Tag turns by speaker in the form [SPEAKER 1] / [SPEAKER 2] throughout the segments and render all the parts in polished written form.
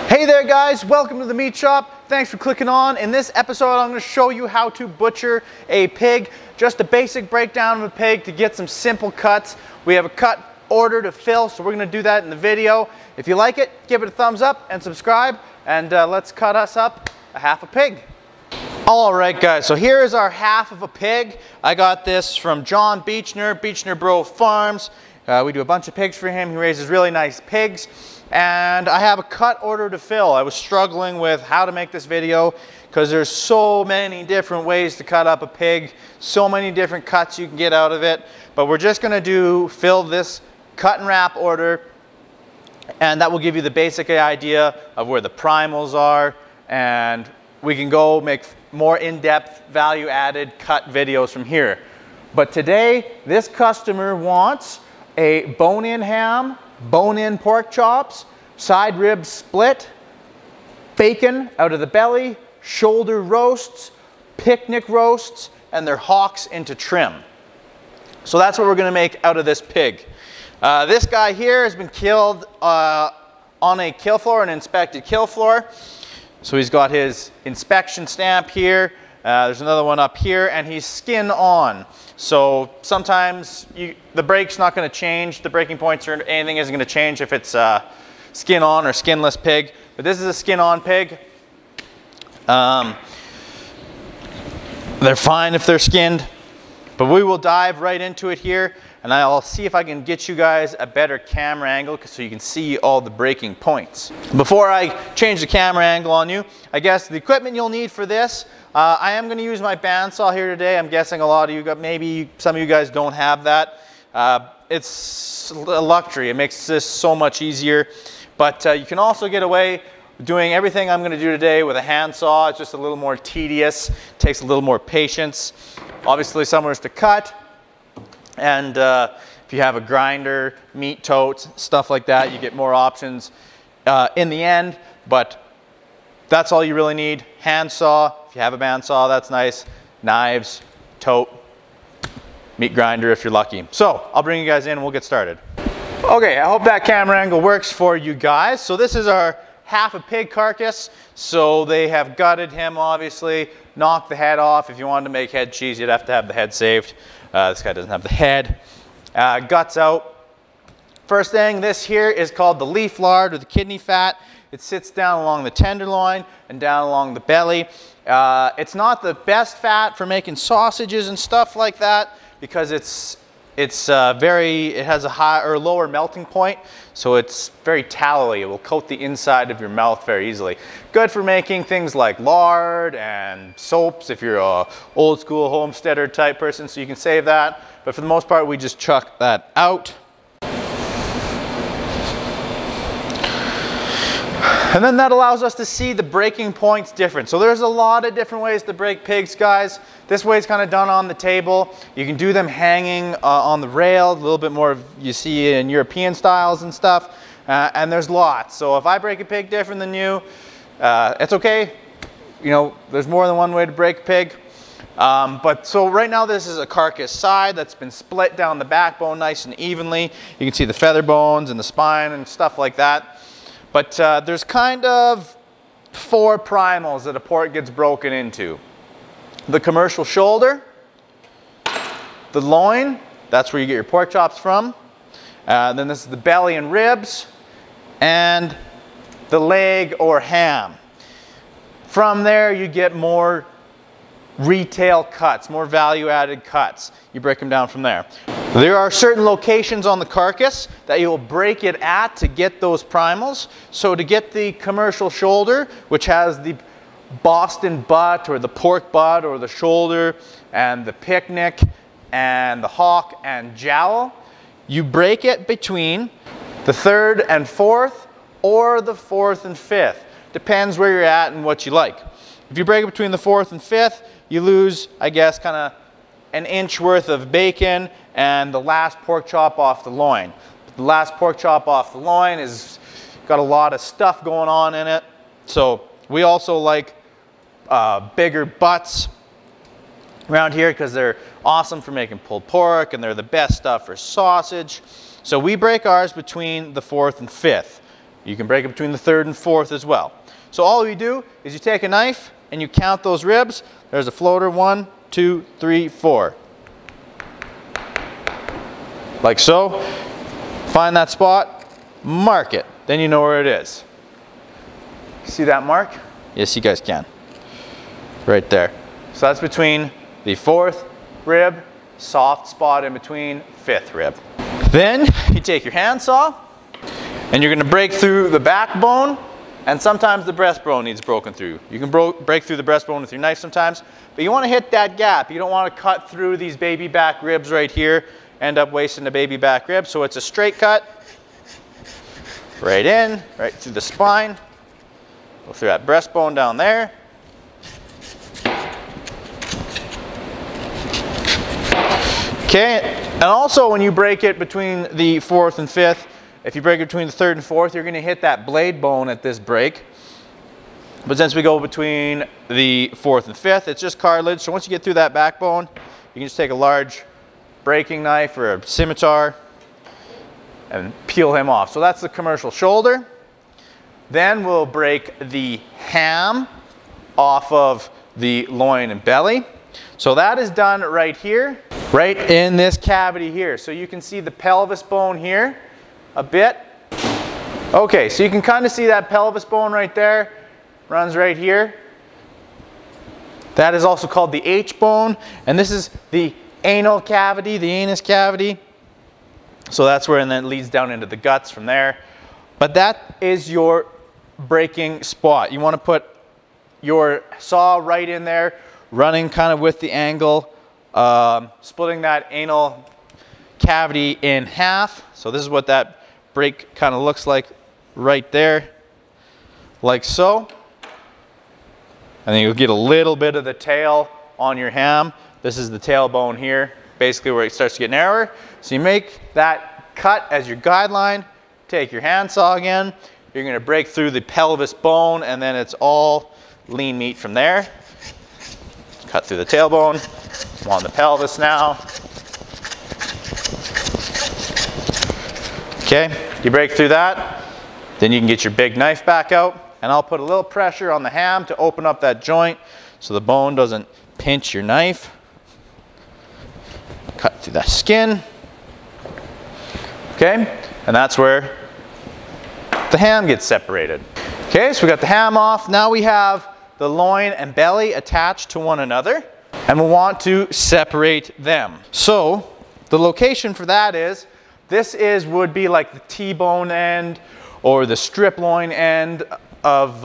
[SPEAKER 1] Hey there guys, welcome to the meat shop. Thanks for clicking on. In this episode I'm going to show you how to butcher a pig. Just a basic breakdown of a pig to get some simple cuts. We have a cut order to fill, so we're going to do that in the video. If you like it, give it a thumbs up and subscribe, and let's cut us up a half a pig. Alright guys, so here is our half of a pig. I got this from John Beechner Bro Farms. We do a bunch of pigs for him. He raises really nice pigs. And I have a cut order to fill. I was struggling with how to make this video because there's so many different ways to cut up a pig, so many different cuts you can get out of it. But we're just going to fill this cut and wrap order, and that will give you the basic idea of where the primals are, and we can go make more in-depth value-added cut videos from here. But today this customer wants a bone-in ham, bone-in pork chops, side ribs split, bacon out of the belly, shoulder roasts, picnic roasts, and their hocks into trim. So that's what we're going to make out of this pig. This guy here has been killed on a kill floor, an inspected kill floor. So he's got his inspection stamp here. There's another one up here, and he's skin on. So sometimes the brake's not going to change, the braking points or anything isn't going to change if it's skin on or skinless pig. But this is a skin on pig. They're fine if they're skinned, but we will dive right into it here, and I'll see if I can get you guys a better camera angle so you can see all the braking points. Before I change the camera angle on you, I guess the equipment you'll need for this, I am going to use my bandsaw here today. I'm guessing a lot of you, maybe some of you guys don't have that. It's a luxury. It makes this so much easier. But you can also get away doing everything I'm going to do today with a handsaw. It's just a little more tedious. It takes a little more patience. Obviously somewhere to cut. And if you have a grinder, meat totes, stuff like that, you get more options in the end. But that's all you really need. Handsaw. If you have a bandsaw, that's nice. Knives, tote, meat grinder if you're lucky. So I'll bring you guys in and we'll get started. Okay, I hope that camera angle works for you guys. So this is our half a pig carcass. So they have gutted him, obviously, knocked the head off. If you wanted to make head cheese, you'd have to have the head saved. This guy doesn't have the head. Guts out. First thing, this here is called the leaf lard, or the kidney fat. It sits down along the tenderloin and down along the belly. It's not the best fat for making sausages and stuff like that because it has a high or lower melting point, so it's very tallowy. It will coat the inside of your mouth very easily. Good for making things like lard and soaps if you're a old school homesteader type person, so you can save that. But for the most part, we just chuck that out. And then that allows us to see the braking points different. So there's a lot of different ways to break pigs, guys. This way is kind of done on the table. You can do them hanging on the rail, a little bit more you see in European styles and stuff. And there's lots. So if I break a pig different than you, it's okay. You know, there's more than one way to break a pig. But so right now this is a carcass side that's been split down the backbone nice and evenly. You can see the feather bones and the spine and stuff like that. But there's kind of 4 primals that a pork gets broken into. The commercial shoulder, the loin, that's where you get your pork chops from. Then this is the belly and ribs, and the leg or ham. From there you get more retail cuts, more value-added cuts. You break them down from there. There are certain locations on the carcass that you'll break it at to get those primals. So to get the commercial shoulder, which has the Boston butt or the pork butt or the shoulder and the picnic and the hock and jowl, you break it between the 3rd and 4th or the 4th and 5th. Depends where you're at and what you like. If you break it between the 4th and 5th, you lose, I guess, kind of an inch worth of bacon and the last pork chop off the loin. The last pork chop off the loin is got a lot of stuff going on in it. So we also like bigger butts around here because they're awesome for making pulled pork and they're the best stuff for sausage. So we break ours between the 4th and 5th. You can break it between the 3rd and 4th as well. So all you do is you take a knife and you count those ribs. There's a floater, 1, 2, 3, 4. Like so. Find that spot, mark it. Then you know where it is. See that mark? Yes, you guys can. Right there. So that's between the 4th rib, soft spot in between 5th rib. Then you take your handsaw and you're going to break through the backbone, and sometimes the breastbone needs broken through. You can break through the breastbone with your knife sometimes, but you want to hit that gap. You don't want to cut through these baby back ribs right here, end up wasting the baby back rib. So it's a straight cut, right in, right through the spine, go through that breastbone down there. Okay, and also when you break it between the 4th and 5th, if you break it between the 3rd and 4th, you're going to hit that blade bone at this break. But since we go between the 4th and 5th, it's just cartilage. So once you get through that backbone, you can just take a large breaking knife or a scimitar and peel him off. So that's the commercial shoulder. Then we'll break the ham off of the loin and belly. So that is done right here, right in this cavity here. So you can see the pelvis bone here a bit. Okay, so you can kind of see that pelvis bone right there, runs right here. That is also called the H bone, and this is the anal cavity, the anus cavity. So that's where, and then it leads down into the guts from there. But that is your breaking spot. You want to put your saw right in there, running kind of with the angle, splitting that anal cavity in half. So this is what that break kind of looks like right there, like so. And then you'll get a little bit of the tail on your ham. This is the tailbone here, basically where it starts to get narrower. So you make that cut as your guideline, take your handsaw again, you're going to break through the pelvis bone, and then it's all lean meat from there. Cut through the tailbone, I'm on the pelvis now. Okay, you break through that, then you can get your big knife back out, and I'll put a little pressure on the ham to open up that joint so the bone doesn't pinch your knife. Cut through that skin. Okay, and that's where the ham gets separated. Okay, so we got the ham off. Now we have the loin and belly attached to one another, and we want to separate them. So the location for that is, would be like the T-bone end or the strip loin end of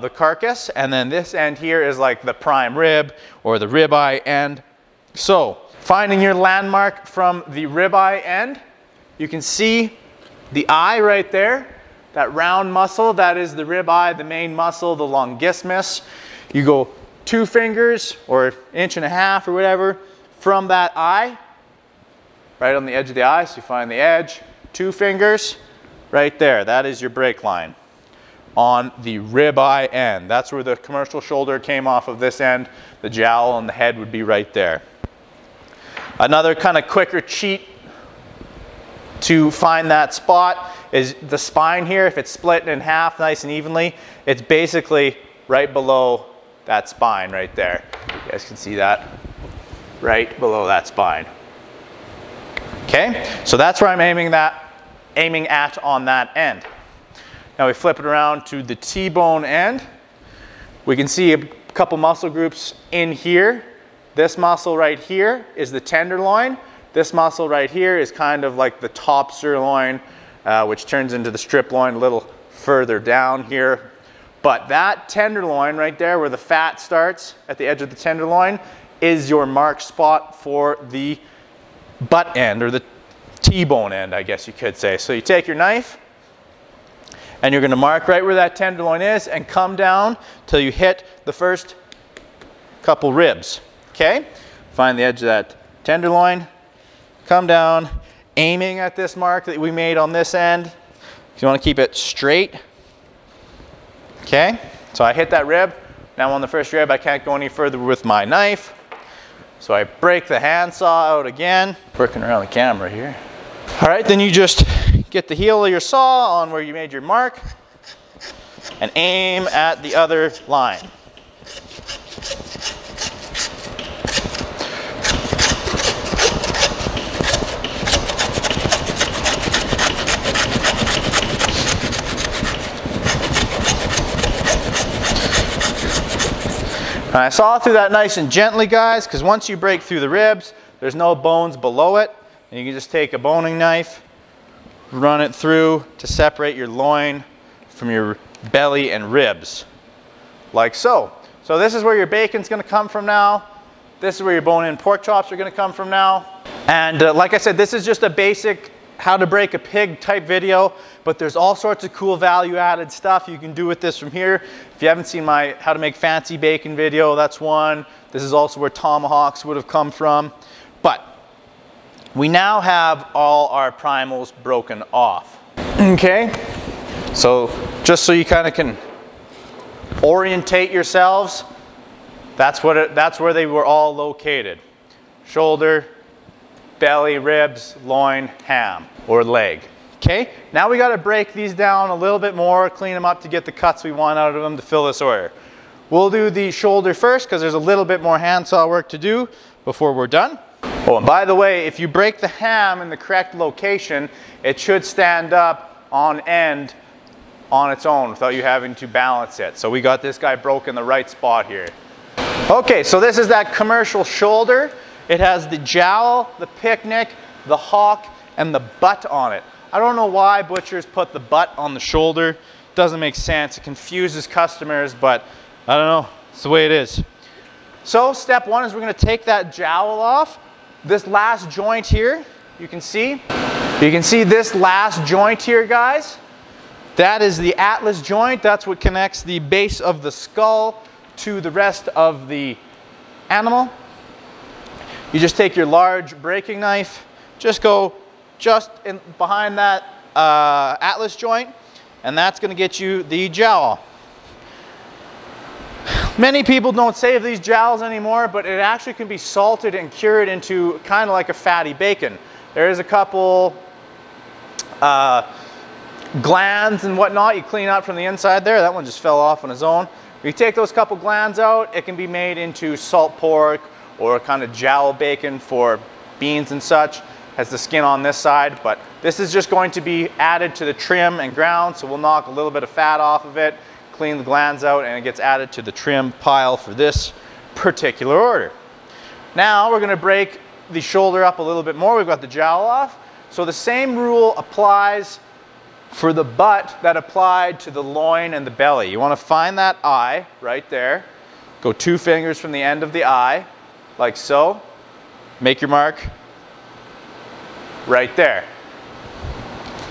[SPEAKER 1] the carcass, and then this end here is like the prime rib or the ribeye end. So finding your landmark from the ribeye end, you can see the eye right there, that round muscle, that is the ribeye, the main muscle, the longissimus. You go 2 fingers or 1.5 inches or whatever from that eye, right on the edge of the eye. So you find the edge, 2 fingers, right there. That is your break line on the ribeye end. That's where the commercial shoulder came off of this end. The jowl and the head would be right there. Another kind of quicker cheat to find that spot is the spine here. If it's split in half nice and evenly, it's basically right below that spine right there. You guys can see that right below that spine. Okay, so that's where I'm aiming at on that end. Now we flip it around to the T-bone end. We can see a couple muscle groups in here. This muscle right here is the tenderloin. This muscle right here is kind of like the top sirloin, which turns into the strip loin a little further down here. But that tenderloin right there, where the fat starts at the edge of the tenderloin, is your mark spot for the butt end, or the T-bone end, I guess you could say. So you take your knife and you're going to mark right where that tenderloin is and come down till you hit the first couple ribs. Okay? Find the edge of that tenderloin, come down, aiming at this mark that we made on this end. You want to keep it straight. Okay? So I hit that rib. Now on the first rib, I can't go any further with my knife. So I break the handsaw out again, working around the camera here. All right, then you just get the heel of your saw on where you made your mark and aim at the other line. And I saw through that nice and gently, guys, because once you break through the ribs, there's no bones below it. And you can just take a boning knife, run it through to separate your loin from your belly and ribs, like so. So this is where your bacon's going to come from now. This is where your bone-in pork chops are going to come from now. And like I said, this is just a basic how to break a pig type video, but there's all sorts of cool value added stuff you can do with this from here. If you haven't seen my how to make fancy bacon video, that's one. This is also where tomahawks would have come from. But we now have all our primals broken off. Okay, so just so you kind of can orientate yourselves, that's where they were all located. Shoulder, belly, ribs, loin, ham, or leg. Okay, now we got to break these down a little bit more, clean them up to get the cuts we want out of them to fill this order. We'll do the shoulder first because there's a little bit more handsaw work to do before we're done. Oh, and by the way, if you break the ham in the correct location, it should stand up on end on its own without you having to balance it. So we got this guy broke in the right spot here. Okay, so this is that commercial shoulder. It has the jowl, the picnic, the hock, and the butt on it. I don't know why butchers put the butt on the shoulder. Doesn't make sense. It confuses customers, but I don't know. It's the way it is. So step one is we're going to take that jowl off. This last joint here, you can see this last joint here, guys. That is the atlas joint. That's what connects the base of the skull to the rest of the animal. You just take your large breaking knife, just go just in behind that atlas joint, and that's going to get you the jowl. Many people don't save these jowls anymore, but it actually can be salted and cured into kind of like a fatty bacon. There is a couple glands and whatnot you clean out from the inside there. That one just fell off on its own. If you take those couple glands out, it can be made into salt pork or a kind of jowl bacon for beans and such. Has the skin on this side, but this is just going to be added to the trim and ground, so we'll knock a little bit of fat off of it, clean the glands out, and it gets added to the trim pile for this particular order. Now we're going to break the shoulder up a little bit more. We've got the jowl off, so the same rule applies for the butt that applied to the loin and the belly. You want to find that eye right there, go 2 fingers from the end of the eye, like so, make your mark right there.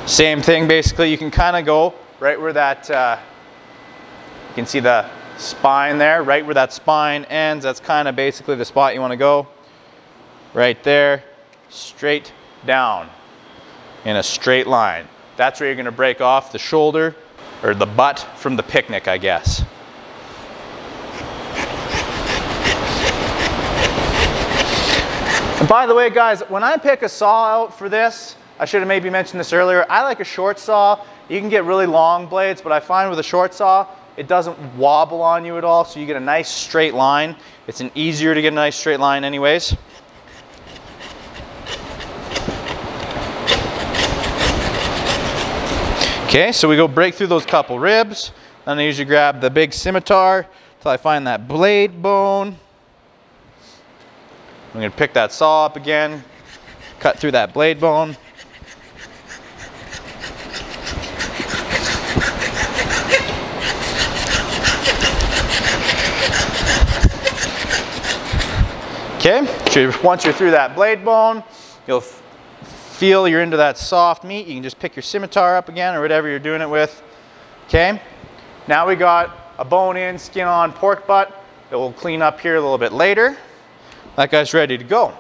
[SPEAKER 1] Same thing basically, you can kind of go right where that, you can see the spine there, right where that spine ends, that's kind of basically the spot you want to go. Right there, straight down in a straight line. That's where you're going to break off the shoulder, or the butt from the picnic, I guess. And by the way, guys, when I pick a saw out for this, I should have maybe mentioned this earlier, I like a short saw. You can get really long blades, but I find with a short saw, it doesn't wobble on you at all, so you get a nice straight line. It's easier to get a nice straight line anyways. Okay, so we go break through those couple ribs. Then I usually grab the big scimitar until I find that blade bone. I'm going to pick that saw up again, cut through that blade bone. Okay, so once you're through that blade bone, you'll feel you're into that soft meat. You can just pick your scimitar up again or whatever you're doing it with. Okay, now we got a bone-in, skin-on pork butt that we'll clean up here a little bit later. That guy's ready to go.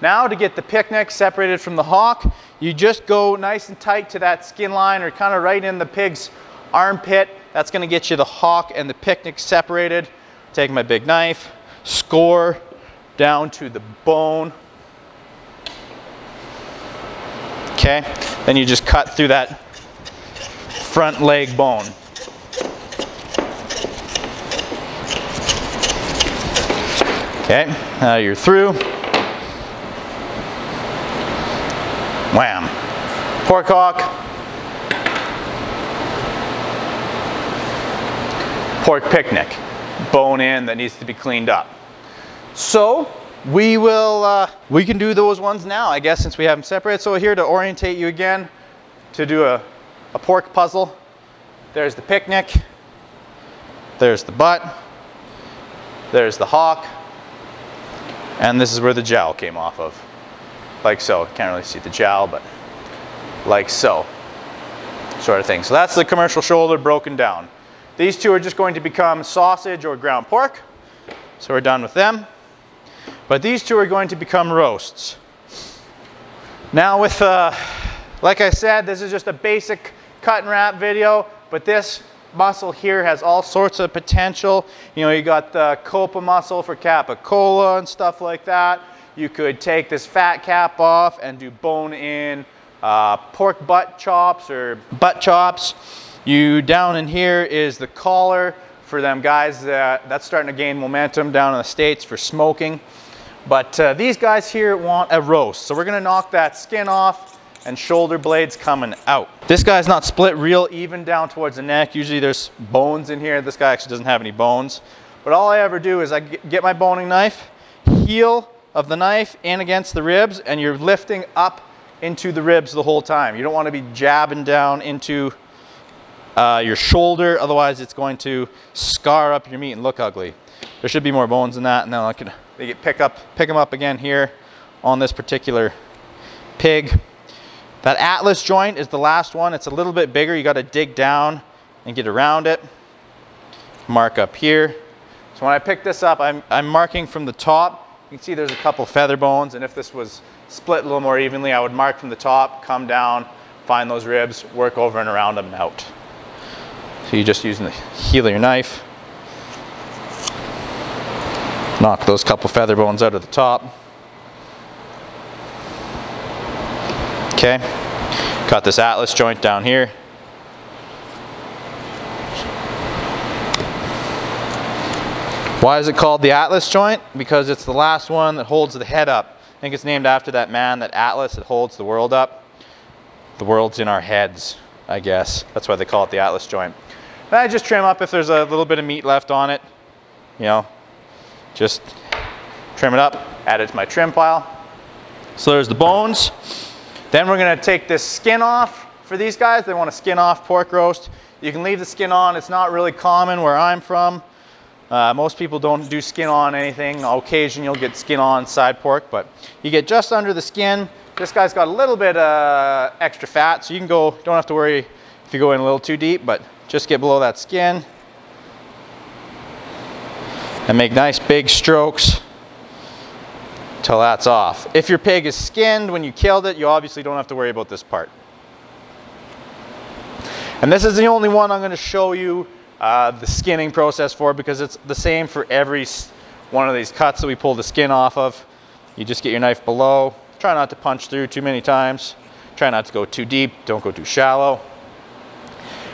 [SPEAKER 1] Now to get the picnic separated from the hock, you just go nice and tight to that skin line or kind of right in the pig's armpit. That's going to get you the hock and the picnic separated. Take my big knife, score down to the bone. Okay, Then you just cut through that front leg bone. Okay, now you're through. Wham. Pork hock. Pork picnic. Bone in that needs to be cleaned up. So we can do those ones now, I guess, since we have them separated. So here to orientate you again, to do a pork puzzle. There's the picnic. There's the butt. There's the hock. And this is where the jowl came off of. Like so. Can't really see the jowl, but like so. Sort of thing. So that's the commercial shoulder broken down. These two are just going to become sausage or ground pork. So we're done with them. But these two are going to become roasts. Now with, like I said, this is just a basic cut and wrap video, but this muscle here has all sorts of potential. You know, you got the copa muscle for capicola and stuff like that. You could take this fat cap off and do bone-in pork butt chops or butt chops. Down in here is the collar for them guys that's starting to gain momentum down in the States for smoking. But these guys here want a roast. So we're gonna knock that skin off and shoulder blades coming out. This guy's not split real even down towards the neck. Usually there's bones in here. This guy actually doesn't have any bones. But all I ever do is I get my boning knife, heel of the knife in against the ribs, and you're lifting up into the ribs the whole time. You don't want to be jabbing down into your shoulder, otherwise it's going to scar up your meat and look ugly. There should be more bones than that, and then I can pick them up again here on this particular pig. That atlas joint is the last one. It's a little bit bigger. You got to dig down and get around it. Mark up here. So when I pick this up, I'm marking from the top. You can see there's a couple feather bones, and if this was split a little more evenly, I would mark from the top, come down, find those ribs, work over and around them and out. So you're just using the heel of your knife. Knock those couple feather bones out of the top. Okay, got this atlas joint down here. Why is it called the atlas joint? Because it's the last one that holds the head up. I think it's named after that man, that atlas that holds the world up. The world's in our heads, I guess. That's why they call it the atlas joint. And I just trim up if there's a little bit of meat left on it. You know, just trim it up, add it to my trim pile. So there's the bones. Then we're gonna take this skin off for these guys. They want a skin off pork roast. You can leave the skin on. It's not really common where I'm from. Most people don't do skin on anything. On occasion you'll get skin on side pork, but you get just under the skin. This guy's got a little bit extra fat, so you can go, don't have to worry if you go in a little too deep, but just get below that skin and make nice big strokes till that's off. If your pig is skinned when you killed it, you obviously don't have to worry about this part. And this is the only one I'm going to show you the skinning process for, because it's the same for every one of these cuts that we pull the skin off of. You just get your knife below. Try not to punch through too many times. Try not to go too deep. Don't go too shallow.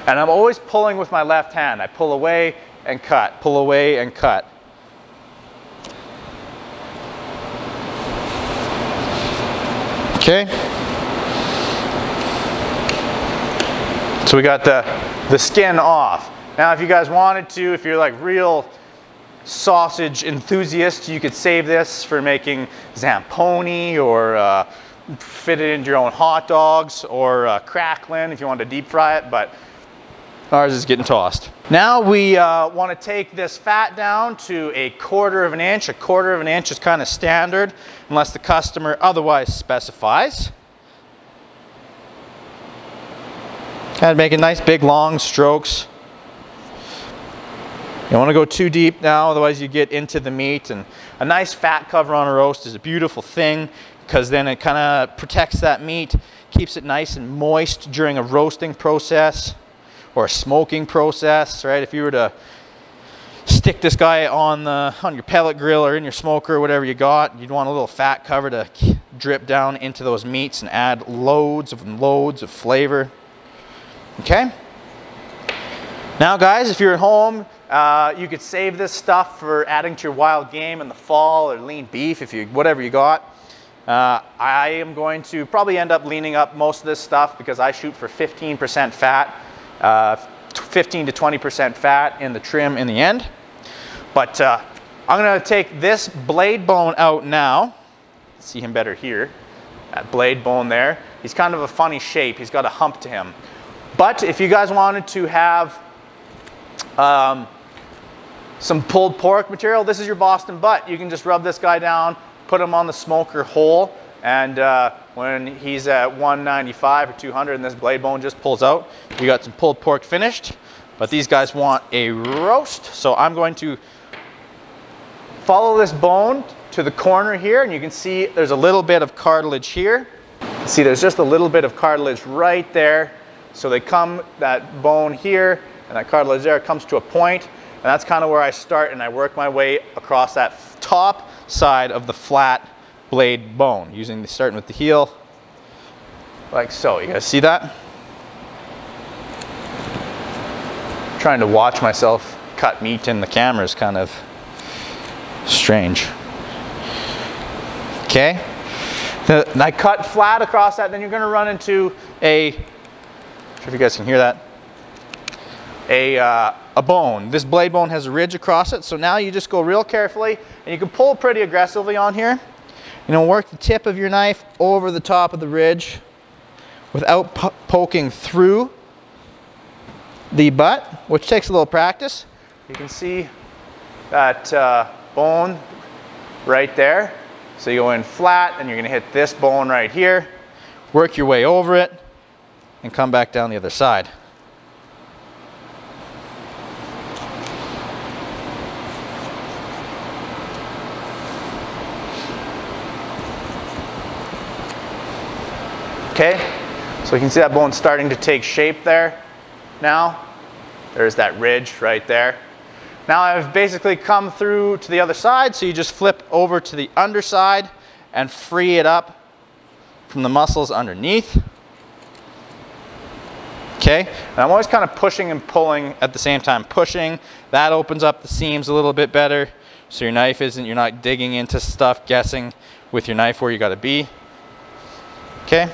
[SPEAKER 1] And I'm always pulling with my left hand. I pull away and cut, pull away and cut. Okay. So we got the skin off. Now if you guys wanted to, if you're like real sausage enthusiasts, you could save this for making zamponi or fit it into your own hot dogs or crackling if you wanted to deep fry it, but ours is getting tossed. Now we want to take this fat down to 1/4 of an inch. 1/4 of an inch is kind of standard unless the customer otherwise specifies. And making nice big long strokes. You don't want to go too deep now, otherwise you get into the meat. And a nice fat cover on a roast is a beautiful thing, because then it kind of protects that meat, keeps it nice and moist during a roasting process or a smoking process, right? If you were to stick this guy on your pellet grill or in your smoker or whatever you got, you'd want a little fat cover to drip down into those meats and add loads of flavor. Okay. Now guys, if you're at home, you could save this stuff for adding to your wild game in the fall, or lean beef, whatever you got. I am going to probably end up leaning up most of this stuff because I shoot for 15% fat, 15 to 20% fat in the trim in the end. But I'm going to take this blade bone out now. See him better here. That blade bone there. He's kind of a funny shape. He's got a hump to him. But if you guys wanted to have some pulled pork material, this is your Boston butt. You can just rub this guy down, put him on the smoker whole, and when he's at 195 or 200 and this blade bone just pulls out, you got some pulled pork finished. But these guys want a roast, so I'm going to follow this bone to the corner here, and you can see there's a little bit of cartilage here. See, there's just a little bit of cartilage right there. So that bone here and that cartilage there comes to a point, and that's kind of where I start, and I work my way across that top side of the flat blade bone, starting with the heel, like so. You guys see that? Trying to watch myself cut meat in the camera is kind of strange. Okay, and I cut flat across that. Then you're going to run into I'm not sure if you guys can hear that, a bone. This blade bone has a ridge across it, so now you just go real carefully, and you can pull pretty aggressively on here. You know, work the tip of your knife over the top of the ridge without poking through the butt, which takes a little practice. You can see that bone right there. So you go in flat, and you're going to hit this bone right here, work your way over it, and come back down the other side. Okay, so you can see that bone starting to take shape there now. There's that ridge right there. Now I've basically come through to the other side, so you just flip over to the underside and free it up from the muscles underneath. Okay, and I'm always kind of pushing and pulling at the same time. Pushing, that opens up the seams a little bit better, so your knife you're not digging into stuff, guessing with your knife where you gotta be. Okay.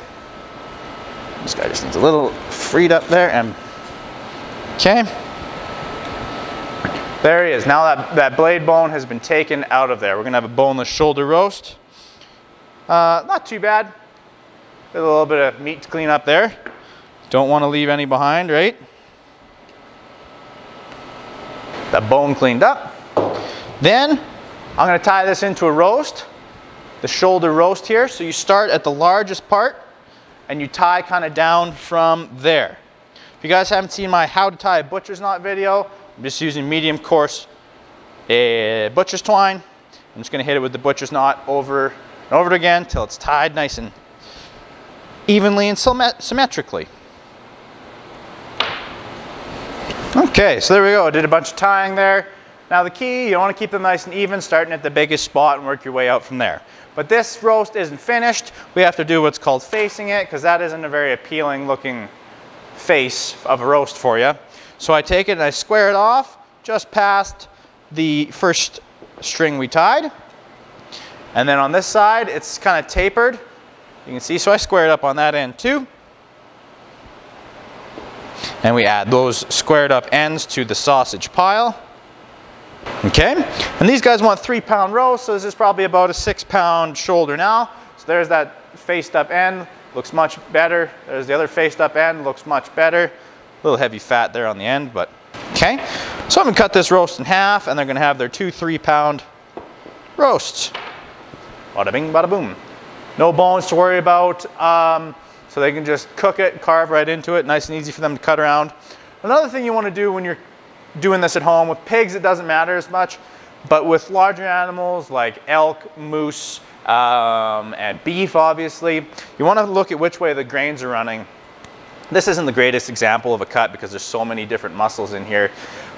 [SPEAKER 1] This guy just needs a little freed up there, and okay. There he is. Now that blade bone has been taken out of there. We're gonna have a boneless shoulder roast. Not too bad. Got a little bit of meat to clean up there. Don't want to leave any behind, right? That bone cleaned up. Then I'm gonna tie this into a roast, the shoulder roast here. So you start at the largest part, and you tie kind of down from there. If you guys haven't seen my how to tie a butcher's knot video, I'm just using medium coarse butcher's twine. I'm just going to hit it with the butcher's knot over and over it again till it's tied nice and evenly and symmetrically. Okay, so there we go. I did a bunch of tying there. Now the key, you want to keep them nice and even, starting at the biggest spot and work your way out from there. But this roast isn't finished. We have to do what's called facing it, because that isn't a very appealing looking face of a roast for you. So I take it and I square it off just past the first string we tied. And then on this side, it's kind of tapered. You can see, so I square it up on that end too. And we add those squared up ends to the sausage pile. Okay, and these guys want 3-pound roast, so this is probably about a 6-pound shoulder now. So there's that faced up end, looks much better. There's the other faced up end, looks much better. A little heavy fat there on the end, but okay. So I'm gonna cut this roast in half, and they're gonna have their 2 3-pound roasts. Bada bing, bada boom. No bones to worry about, so they can just cook it, carve right into it, nice and easy for them to cut around. Another thing you wanna do when you're doing this at home, with pigs it doesn't matter as much, but with larger animals like elk, moose, and beef obviously, you want to look at which way the grains are running. This isn't the greatest example of a cut because there's so many different muscles in here,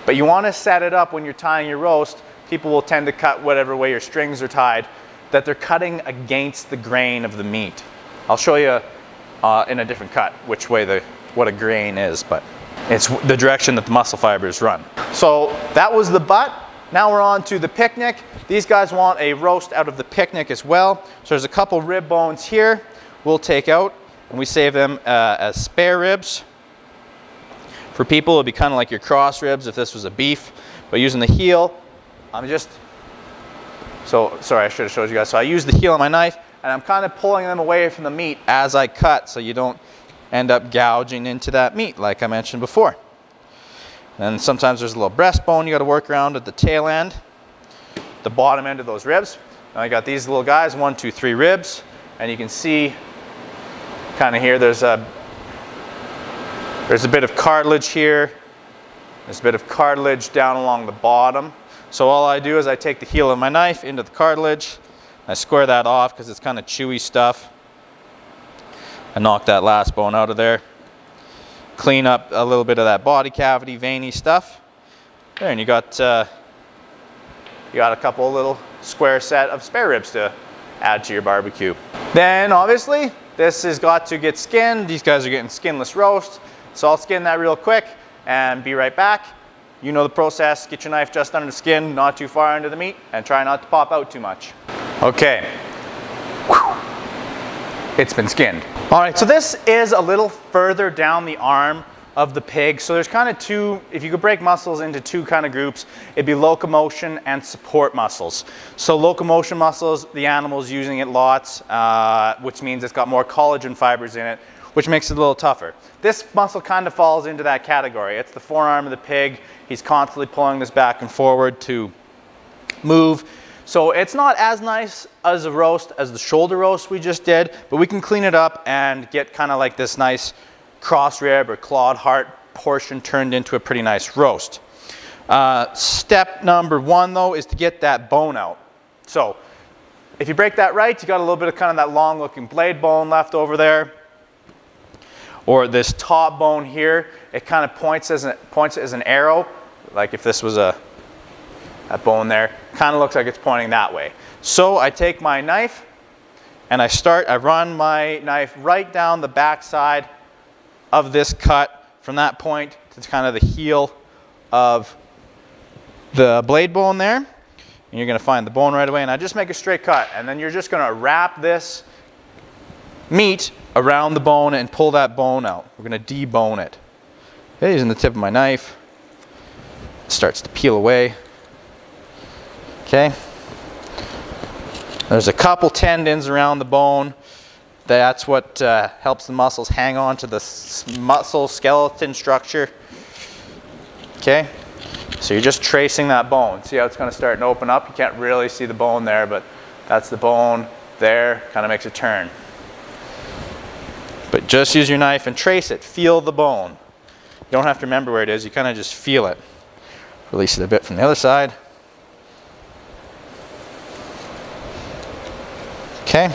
[SPEAKER 1] but you want to set it up when you're tying your roast. People will tend to cut whatever way your strings are tied. that they're cutting against the grain of the meat. I'll show you in a different cut which way what a grain is, but it's the direction that the muscle fibers run. So that was the butt. Now we're on to the picnic. These guys want a roast out of the picnic as well. So there's a couple rib bones here we'll take out, and we save them as spare ribs. For people, it'll be kind of like your cross ribs if this was a beef, but using the heel, sorry, I should have showed you guys. So I use the heel of my knife, and I'm kind of pulling them away from the meat as I cut, so you don't end up gouging into that meat like I mentioned before. And sometimes there's a little breastbone you got to work around at the tail end, the bottom end of those ribs. Now I got these little guys, 1, 2, 3 ribs, and you can see kind of here there's a bit of cartilage here. There's a bit of cartilage down along the bottom. So all I do is I take the heel of my knife into the cartilage. I square that off because it's kind of chewy stuff. I knock that last bone out of there. Clean up a little bit of that body cavity, veiny stuff. There, and you got a couple little square set of spare ribs to add to your barbecue. Then obviously this has got to get skinned. These guys are getting skinless roast. So I'll skin that real quick and be right back. You know the process. Get your knife just under the skin, not too far under the meat, and try not to pop out too much. Okay. It's been skinned. All right, so this is a little further down the arm of the pig. So there's kind of two, if you could break muscles into two kind of groups, it'd be locomotion and support muscles. So locomotion muscles, the animal's using it lots, which means it's got more collagen fibers in it, which makes it a little tougher. This muscle kind of falls into that category. It's the forearm of the pig. He's constantly pulling this back and forward to move. So it's not as nice as a roast as the shoulder roast we just did, but we can clean it up and get kind of like this nice cross rib or clawed heart portion turned into a pretty nice roast. Step number 1 though is to get that bone out. So if you break that right, you got a little bit of kind of that long looking blade bone left over there. Or this top bone here, it kind of points as an arrow, like if this was that bone there, kind of looks like it's pointing that way. So I take my knife and I run my knife right down the back side of this cut from that point to kind of the heel of the blade bone there. And you're going to find the bone right away, and I just make a straight cut, and then you're just going to wrap this meat around the bone and pull that bone out. We're going to debone it. Okay, using the tip of my knife. It starts to peel away. Okay. There's a couple tendons around the bone. That's what helps the muscles hang on to the muscle skeleton structure. Okay. So you're just tracing that bone. See how it's going to start to open up? You can't really see the bone there, but that's the bone there. Kind of makes a turn. But just use your knife and trace it. Feel the bone. You don't have to remember where it is. You kind of just feel it. Release it a bit from the other side. Okay.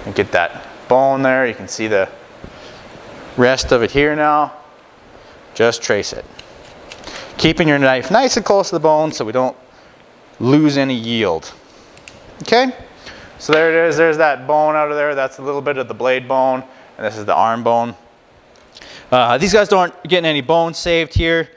[SPEAKER 1] And get that bone there. You can see the rest of it here now. Just trace it. Keeping your knife nice and close to the bone so we don't lose any yield. Okay, so there it is. There's that bone out of there. That's a little bit of the blade bone, and this is the arm bone. These guys aren't getting any bones saved here,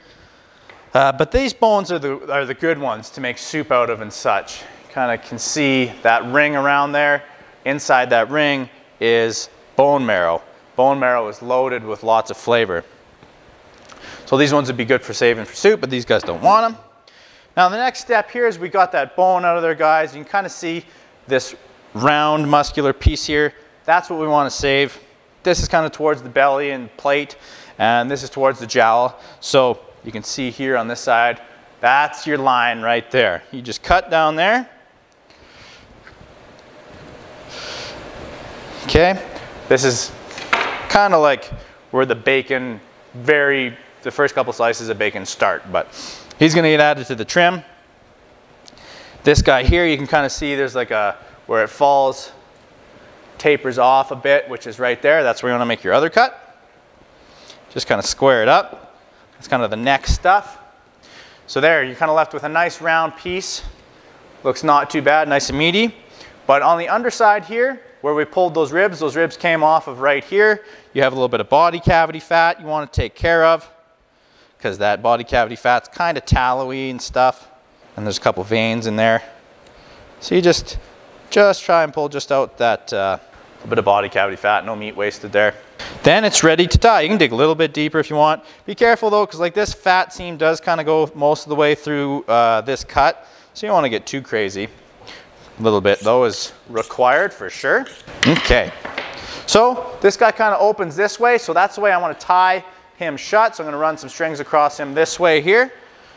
[SPEAKER 1] but these bones are the good ones to make soup out of and such. Kind of can see that ring around there. Inside that ring is bone marrow. Bone marrow is loaded with lots of flavor. So these ones would be good for saving for soup, but these guys don't want them. Now the next step here is we got that bone out of there, guys. You can kind of see this round muscular piece here. That's what we want to save. This is kind of towards the belly and plate, and this is towards the jowl. So you can see here on this side, that's your line right there. You just cut down there. Okay, this is kind of like where the bacon the first couple slices of bacon start, but he's going to get added to the trim. This guy here, you can kind of see there's like where it falls, tapers off a bit, which is right there. That's where you want to make your other cut. just kind of square it up. That's kind of the neck stuff. So there, you're kind of left with a nice round piece. Looks not too bad, nice and meaty. But on the underside here, where we pulled those ribs came off of right here. You have a little bit of body cavity fat you want to take care of, because that body cavity fat's kind of tallowy and stuff. And there's a couple veins in there. So you just try and pull just out that a bit of body cavity fat, no meat wasted there. Then it's ready to tie. You can dig a little bit deeper if you want. Be careful though, because like this fat seam does kind of go most of the way through this cut. So you don't want to get too crazy. A little bit though is required for sure. Okay. So this guy kind of opens this way. So that's the way I want to tie him shut. So I'm going to run some strings across him this way here,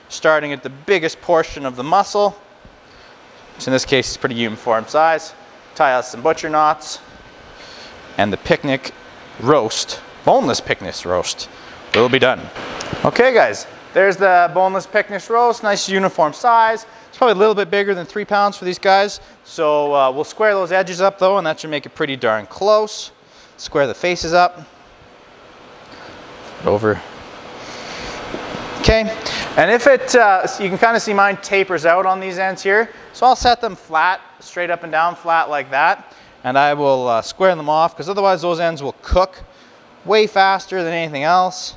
[SPEAKER 1] starting at the biggest portion of the muscle, which in this case is pretty uniform size. Tie out some butcher knots, and the picnic roast, boneless picnic roast, will be done. Okay guys, there's the boneless picnic roast, nice uniform size. It's probably a little bit bigger than 3 pounds for these guys. So we'll square those edges up though, and that should make it pretty darn close. Square the faces up. Over. Okay, and if it, you can kind of see mine tapers out on these ends here. So I'll set them flat, straight up and down flat like that. And I will square them off, because otherwise those ends will cook way faster than anything else.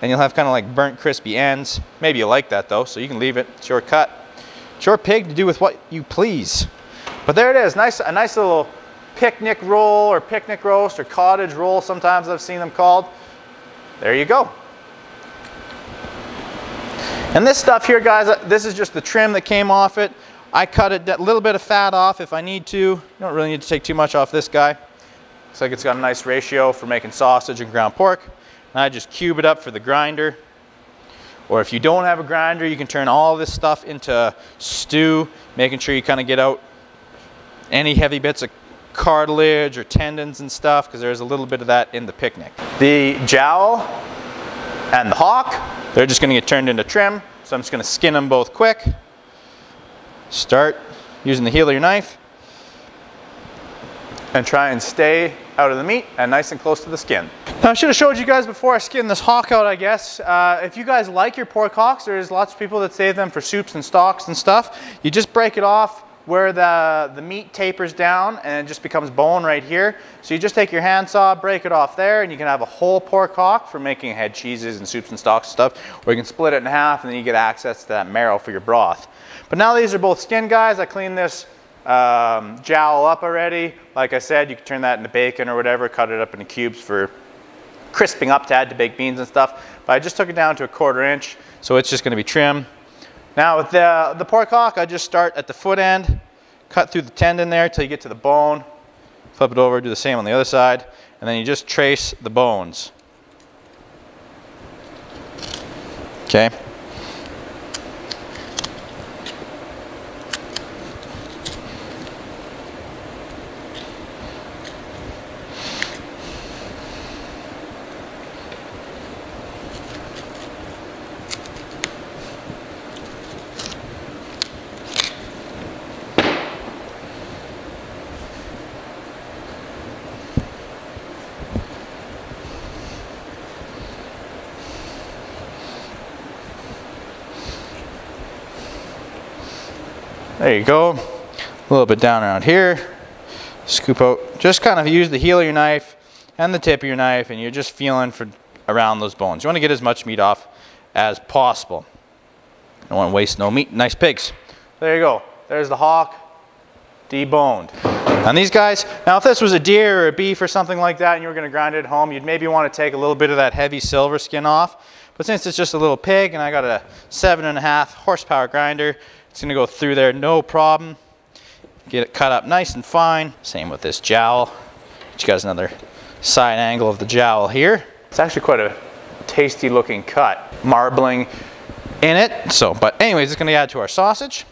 [SPEAKER 1] And you'll have kind of like burnt crispy ends. Maybe you like that though, so you can leave it. It's your cut. It's your pig to do with what you please. But there it is, a nice little picnic roll or picnic roast or cottage roll, sometimes I've seen them called. There you go. And this stuff here guys, this is just the trim that came off it. I cut a little bit of fat off if I need to. You don't really need to take too much off this guy. Looks like it's got a nice ratio for making sausage and ground pork. And I just cube it up for the grinder. Or if you don't have a grinder, you can turn all this stuff into stew, making sure you kind of get out any heavy bits of cartilage or tendons and stuff, because there's a little bit of that in the picnic. The jowl and the hock, they're just going to get turned into trim. So I'm just going to skin them both quick. Start using the heel of your knife and try and stay out of the meat and nice and close to the skin. Now I should have showed you guys before I skinned this hock out, I guess. If you guys like your pork hocks, there's lots of people that save them for soups and stocks and stuff. You just break it off where the meat tapers down and it just becomes bone right here. So you just take your handsaw, break it off there, and you can have a whole pork hock for making head cheeses and soups and stocks and stuff. Or you can split it in half and then you get access to that marrow for your broth. But now these are both skinned guys. I cleaned this jowl up already. Like I said, you can turn that into bacon or whatever, cut it up into cubes for crisping up to add to baked beans and stuff. But I just took it down to 1/4 inch, so it's just going to be trim. Now with the pork hock, I just start at the foot end, cut through the tendon there till you get to the bone, flip it over, do the same on the other side, and then you just trace the bones. Okay. There you go. A little bit down around here. Scoop out. Just kind of use the heel of your knife and the tip of your knife, and you're just feeling for around those bones. You want to get as much meat off as possible. Don't want to waste no meat. Nice pigs. There you go. There's the hock, deboned. And these guys, now if this was a deer or a beef or something like that and you were going to grind it at home, you'd maybe want to take a little bit of that heavy silver skin off. But since it's just a little pig and I got a 7.5 horsepower grinder, it's going to go through there no problem. Get it cut up nice and fine. Same with this jowl. You guys another side angle of the jowl here. It's actually quite a tasty looking cut. Marbling in it. So, but anyways, it's going to add to our sausage.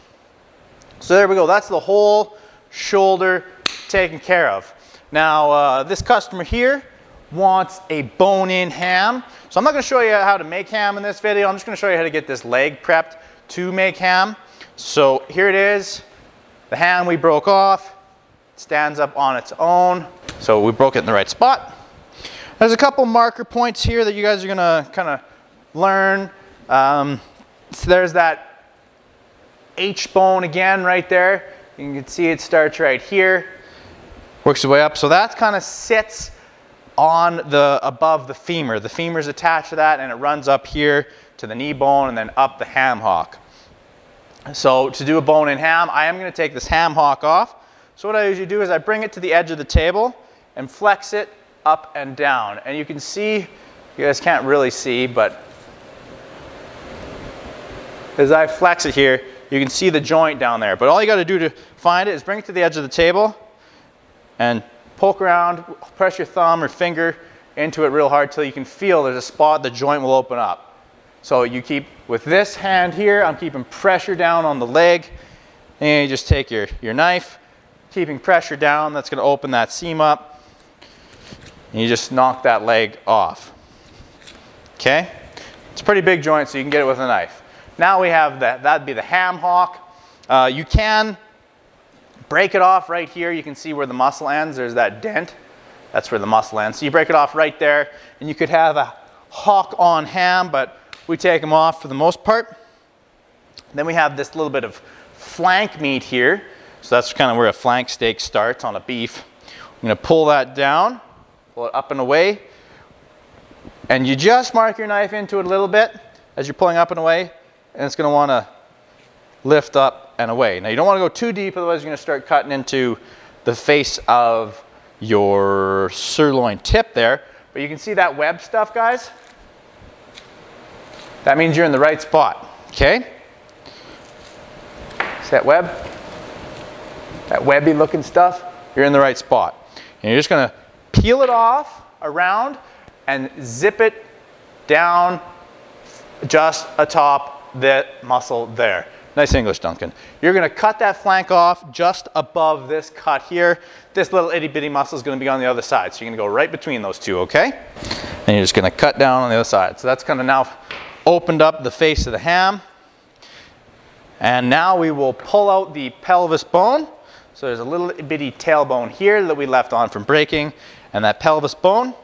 [SPEAKER 1] So there we go. That's the whole shoulder taken care of. Now this customer here wants a bone-in ham. So I'm not going to show you how to make ham in this video. I'm just going to show you how to get this leg prepped to make ham. So here it is. The ham we broke off. It stands up on its own. So we broke it in the right spot. There's a couple marker points here that you guys are gonna kind of learn. So there's that H bone again right there. You can see it starts right here, works its way up. So that kind of sits on the above the femur. The femur's attached to that, and it runs up here to the knee bone and then up the ham hock. So to do a bone in ham, I am going to take this ham hock off. So what I usually do is I bring it to the edge of the table and flex it up and down. And you can see, you guys can't really see, but as I flex it here, you can see the joint down there. But all you got to do to find it is bring it to the edge of the table and poke around, press your thumb or finger into it real hard till you can feel there's a spot the joint will open up. So you keep, with this hand here, I'm keeping pressure down on the leg, and you just take your knife, keeping pressure down, that's going to open that seam up, and you just knock that leg off. Okay? It's a pretty big joint, so you can get it with a knife. Now we have that'd be the ham hock. You can break it off right here. You can see where the muscle ends. There's that dent. That's where the muscle ends. So you break it off right there, and you could have a hock on ham, but we take them off for the most part. Then we have this little bit of flank meat here. So that's kind of where a flank steak starts on a beef. I'm going to pull that down, pull it up and away, and you just mark your knife into it a little bit as you're pulling up and away, and it's going to want to lift up and away. Now you don't want to go too deep, otherwise you're going to start cutting into the face of your sirloin tip there. But you can see that web stuff, guys. That means you're in the right spot, okay? See that web? That webby looking stuff? You're in the right spot. And you're just gonna peel it off around and zip it down just atop that muscle there. Nice English, Duncan. You're gonna cut that flank off just above this cut here. This little itty bitty muscle is gonna be on the other side. So you're gonna go right between those two, okay? And you're just gonna cut down on the other side. So that's gonna now opened up the face of the ham. And now we will pull out the pelvis bone. So there's a little bitty tailbone here that we left on from breaking, and that pelvis bone.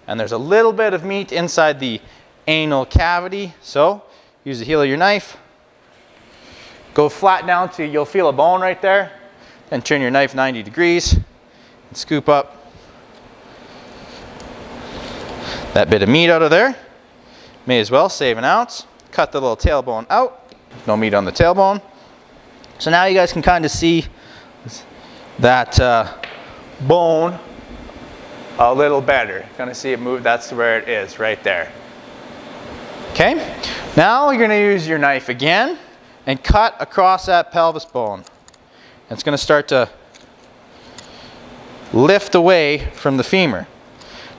[SPEAKER 1] And there's a little bit of meat inside the anal cavity. So use the heel of your knife. Go flat down till you'll feel a bone right there. Then turn your knife 90 degrees and scoop up that bit of meat out of there. May as well save an ounce. Cut the little tailbone out. No meat on the tailbone. So now you guys can kind of see that bone a little better. Kind of see it move. That's where it is, right there. Okay. Now you're going to use your knife again and cut across that pelvis bone. And it's going to start to lift away from the femur.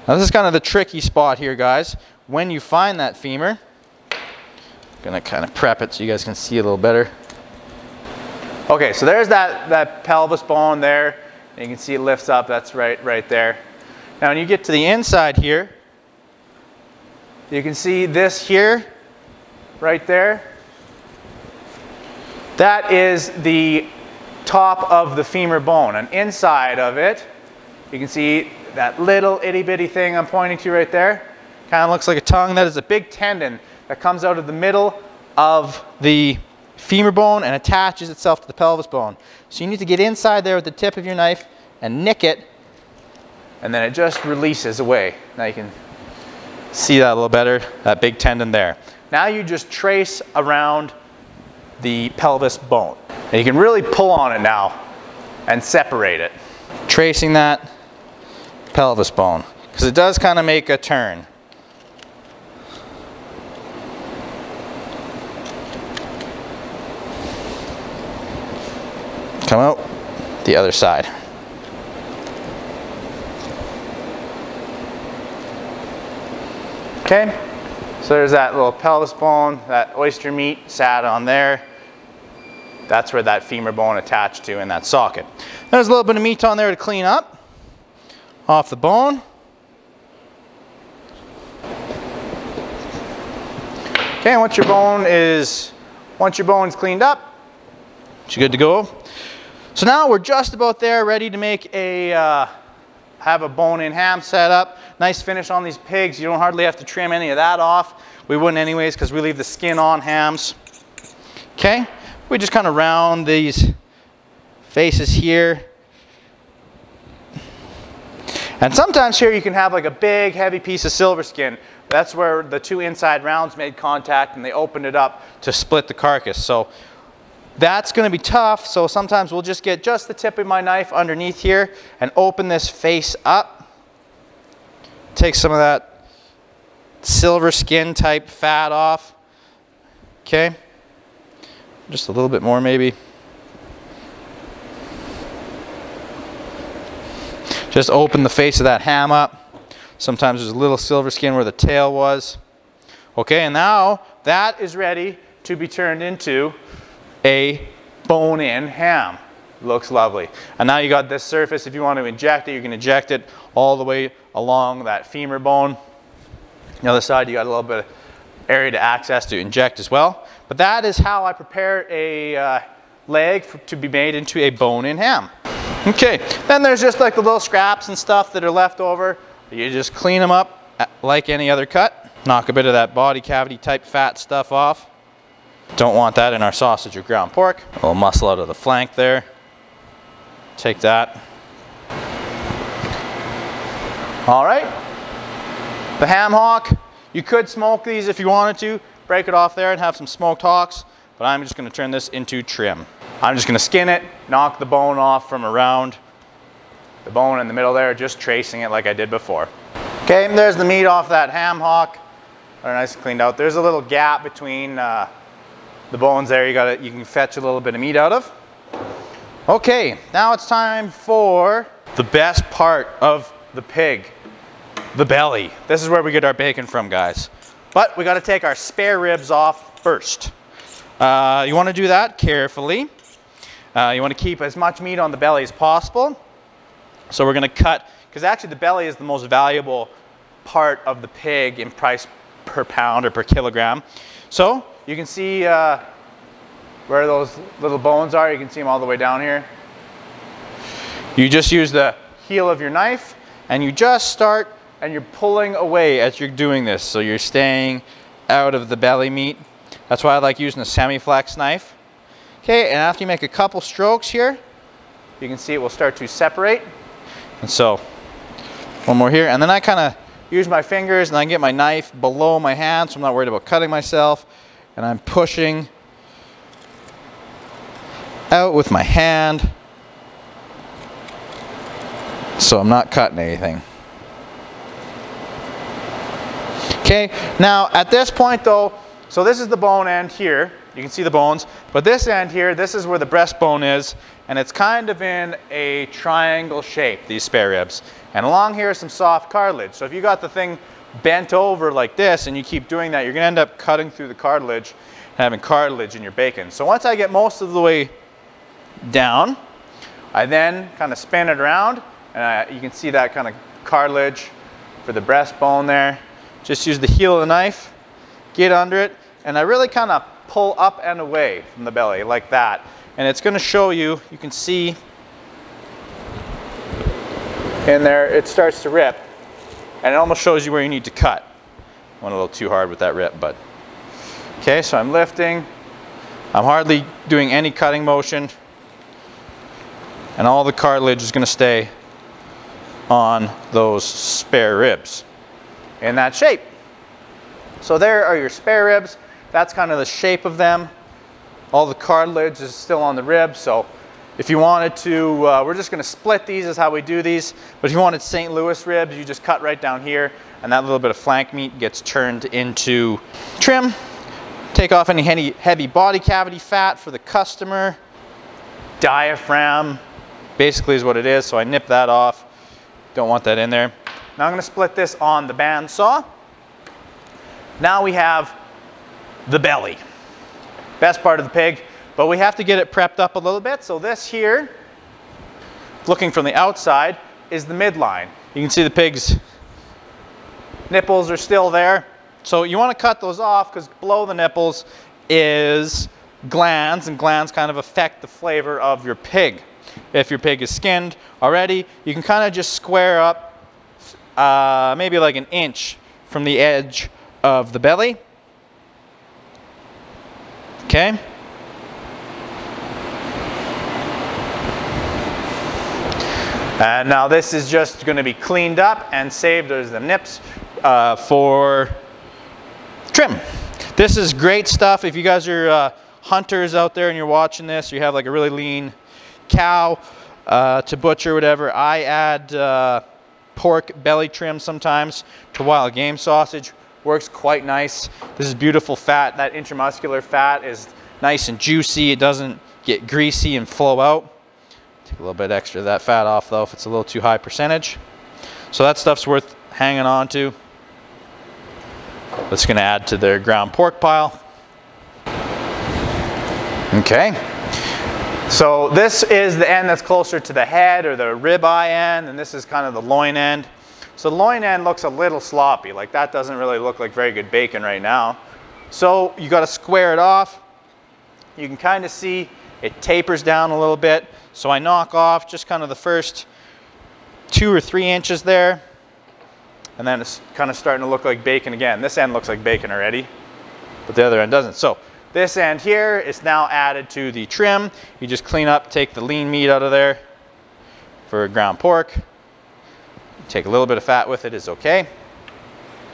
[SPEAKER 1] Now this is kind of the tricky spot here, guys. When you find that femur, I'm going to kind of prep it so you guys can see a little better. Okay, so there's that pelvis bone there. And you can see it lifts up. That's right there. Now when you get to the inside here, you can see this here, right there. That is the top of the femur bone. And inside of it, you can see that little itty bitty thing I'm pointing to right there. Kind of looks like a tongue. That is a big tendon that comes out of the middle of the femur bone and attaches itself to the pelvis bone. So you need to get inside there with the tip of your knife and nick it, and then it just releases away. Now you can see that a little better, that big tendon there. Now you just trace around the pelvis bone. And you can really pull on it now and separate it. Tracing that pelvis bone, because it does kind of make a turn. Come out the other side. Okay, so there's that little pelvis bone, that oyster meat sat on there. That's where that femur bone attached to in that socket. There's a little bit of meat on there to clean up off the bone. Okay, once your bone's cleaned up, you're good to go. So now we're just about there, ready to make a have a bone-in ham set up. Nice finish on these pigs. You don't hardly have to trim any of that off. We wouldn't anyways because we leave the skin on hams. Okay, we just kind of round these faces here. And sometimes here you can have like a big heavy piece of silver skin. That's where the two inside rounds made contact and they opened it up to split the carcass. So that's going to be tough. So sometimes we'll just get just the tip of my knife underneath here and open this face up. Take some of that silver skin type fat off. Okay. Just a little bit more maybe. Just open the face of that ham up. Sometimes there's a little silver skin where the tail was. Okay, and now that is ready to be turned into a bone-in ham. Looks lovely. And now you got this surface. If you want to inject it, you can inject it all the way along that femur bone. The other side, you got a little bit of area to access to inject as well. But that is how I prepare a leg to be made into a bone-in ham. Okay, then there's just like the little scraps and stuff that are left over. You just clean them up like any other cut. Knock a bit of that body cavity type fat stuff off. Don't want that in our sausage or ground pork. A little muscle out of the flank there. Take that. All right, the ham hock. You could smoke these if you wanted to. Break it off there and have some smoked hocks, but I'm just gonna turn this into trim. I'm just gonna skin it, knock the bone off from around the bone in the middle there, just tracing it like I did before. Okay, and there's the meat off that ham hock. They're nice and cleaned out. There's a little gap between the bones there. You can fetch a little bit of meat out of. Okay, now it's time for the best part of the pig, the belly. This is where we get our bacon from, guys. But we gotta take our spare ribs off first. You wanna do that carefully. You want to keep as much meat on the belly as possible. So we're going to cut, because actually the belly is the most valuable part of the pig in price per pound or per kilogram. So you can see where those little bones are. You can see them all the way down here. You just use the heel of your knife and you just start and you're pulling away as you're doing this. So you're staying out of the belly meat. That's why I like using a semi-flex knife. Okay, and after you make a couple strokes here, you can see it will start to separate. And so, one more here, and then I kind of use my fingers and I get my knife below my hand so I'm not worried about cutting myself. And I'm pushing out with my hand so I'm not cutting anything. Okay, now at this point though, so this is the bone end here. You can see the bones, but this end here, this is where the breastbone is, and it's kind of in a triangle shape, these spare ribs. And along here is some soft cartilage. So if you got the thing bent over like this and you keep doing that, you're gonna end up cutting through the cartilage and having cartilage in your bacon. So once I get most of the way down, I then kind of spin it around, and you can see that kind of cartilage for the breastbone there. Just use the heel of the knife, get under it, and I really kind of pull up and away from the belly like that. And it's going to show you, you can see in there, it starts to rip. And it almost shows you where you need to cut. Went a little too hard with that rip, but. Okay, so I'm lifting. I'm hardly doing any cutting motion. And all the cartilage is going to stay on those spare ribs in that shape. So there are your spare ribs. That's kind of the shape of them. All the cartilage is still on the ribs, so if you wanted to, we're just going to split these is how we do these, but if you wanted St. Louis ribs, you just cut right down here, and that little bit of flank meat gets turned into trim. Take off any heavy body cavity fat for the customer. Diaphragm basically is what it is, so I nip that off. Don't want that in there. Now I'm going to split this on the bandsaw. Now we have the belly, best part of the pig, but we have to get it prepped up a little bit. So this here, looking from the outside, is the midline. You can see the pig's nipples are still there. So you want to cut those off because below the nipples is glands, and glands kind of affect the flavor of your pig. If your pig is skinned already, you can kind of just square up maybe like an inch from the edge of the belly. Okay. And now this is just going to be cleaned up and saved. There's the nips for trim. This is great stuff if you guys are hunters out there and you're watching this, you have like a really lean cow to butcher, whatever. I add pork belly trim sometimes to wild game sausage. Works quite nice. This is beautiful fat. That intramuscular fat is nice and juicy. It doesn't get greasy and flow out. Take a little bit extra of that fat off though if it's a little too high percentage. So that stuff's worth hanging on to. That's going to add to their ground pork pile. Okay. So this is the end that's closer to the head or the ribeye end, and this is kind of the loin end. So the loin end looks a little sloppy. Like that doesn't really look like very good bacon right now. So you got to square it off. You can kind of see it tapers down a little bit. So I knock off just kind of the first 2 or 3 inches there. And then it's kind of starting to look like bacon again. This end looks like bacon already, but the other end doesn't. So this end here is now added to the trim. You just clean up, take the lean meat out of there for ground pork. Take a little bit of fat with it is okay.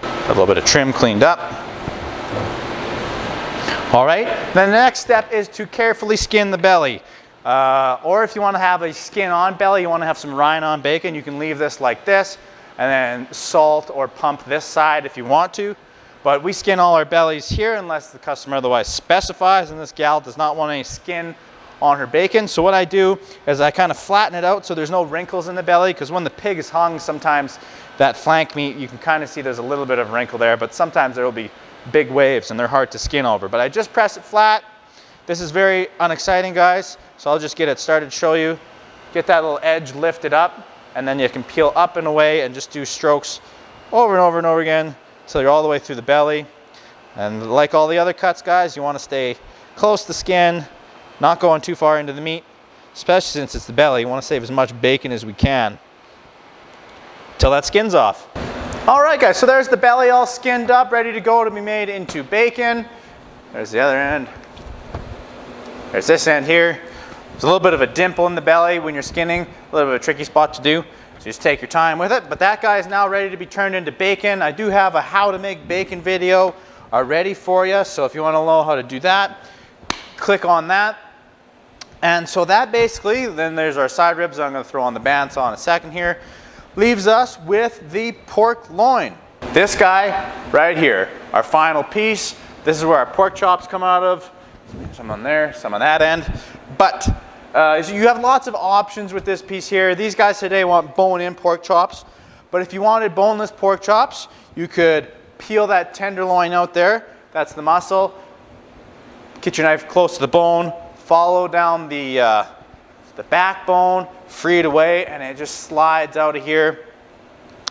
[SPEAKER 1] A little bit of trim cleaned up. All right, then the next step is to carefully skin the belly. Or if you want to have a skin on belly, you want to have some rind on bacon, you can leave this like this and then salt or pump this side if you want to. But we skin all our bellies here unless the customer otherwise specifies, and this gal does not want any skin on her bacon. So what I do is I kind of flatten it out so there's no wrinkles in the belly, because when the pig is hung, sometimes that flank meat, you can kind of see there's a little bit of wrinkle there, but sometimes there will be big waves and they're hard to skin over. But I just press it flat. This is very unexciting, guys, so I'll just get it started to show you. Get that little edge lifted up, and then you can peel up and away and just do strokes over and over and over again until you're all the way through the belly. And like all the other cuts, guys, you want to stay close to the skin, not going too far into the meat, especially since it's the belly. You want to save as much bacon as we can till that skin's off. All right, guys, so there's the belly all skinned up, ready to go to be made into bacon. There's the other end. There's this end here. There's a little bit of a dimple in the belly when you're skinning, a little bit of a tricky spot to do. So just take your time with it. But that guy is now ready to be turned into bacon. I do have a how to make bacon video already for you. So if you want to know how to do that, click on that. And so that basically, then there's our side ribs I'm going to throw on the bandsaw in a second here. Leaves us with the pork loin. This guy right here, our final piece. This is where our pork chops come out of. Some on there, some on that end. But so you have lots of options with this piece here. These guys today want bone-in pork chops. But if you wanted boneless pork chops, you could peel that tenderloin out there. That's the muscle. Get your knife close to the bone. Follow down the backbone, free it away, and it just slides out of here.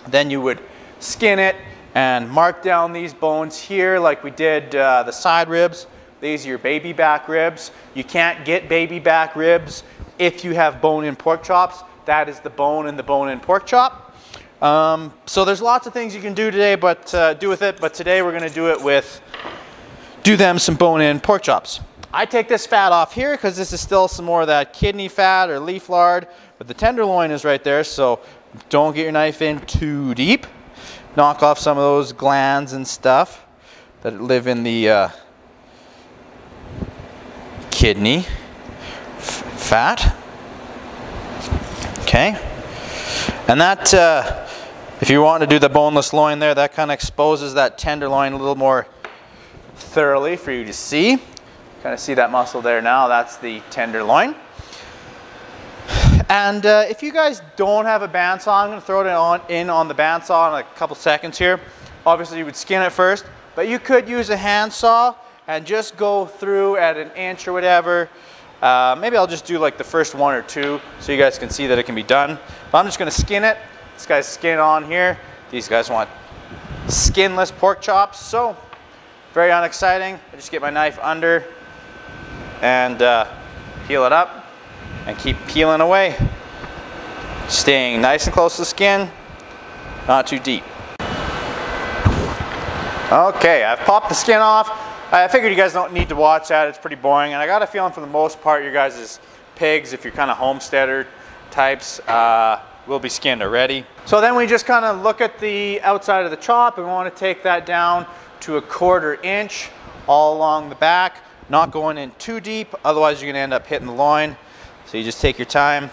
[SPEAKER 1] Then you would skin it and mark down these bones here like we did the side ribs. These are your baby back ribs. You can't get baby back ribs if you have bone-in pork chops. That is the bone in the bone-in pork chop. So there's lots of things you can do today, but do with it. But today we're going to do it with some bone-in pork chops. I take this fat off here because this is still some more of that kidney fat or leaf lard, but the tenderloin is right there, so don't get your knife in too deep. Knock off some of those glands and stuff that live in the kidney fat. Okay, and that if you want to do the boneless loin there, that kind of exposes that tenderloin a little more thoroughly for you to see. Kind of see that muscle there now. That's the tenderloin. And if you guys don't have a bandsaw, I'm going to throw it in on the bandsaw in a couple seconds here. Obviously, you would skin it first, but you could use a handsaw and just go through at an inch or whatever. Maybe I'll just do like the first 1 or 2 so you guys can see that it can be done. But I'm just going to skin it. This guy's skin on here. These guys want skinless pork chops, so very unexciting. I just get my knife under and peel it up. and keep peeling away. Staying nice and close to the skin, not too deep. Okay, I've popped the skin off. I figured you guys don't need to watch that, it's pretty boring, and I got a feeling for the most part your guys' pigs, if you're kind of homesteader types, will be skinned already. So then we just kind of look at the outside of the chop, and we want to take that down to 1/4 inch all along the back, not going in too deep, otherwise you're going to end up hitting the loin. So you just take your time,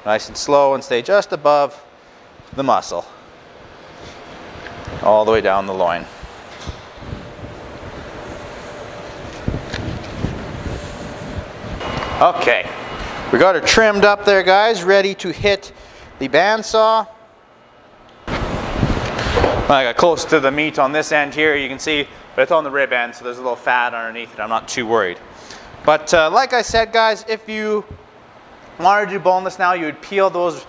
[SPEAKER 1] nice and slow, and stay just above the muscle, all the way down the loin. Okay, we got her trimmed up there, guys, ready to hit the bandsaw. I got close to the meat on this end here, you can see, but it's on the rib end, so there's a little fat underneath it. I'm not too worried. But like I said, guys, if you wanted to do boneless now, you would peel those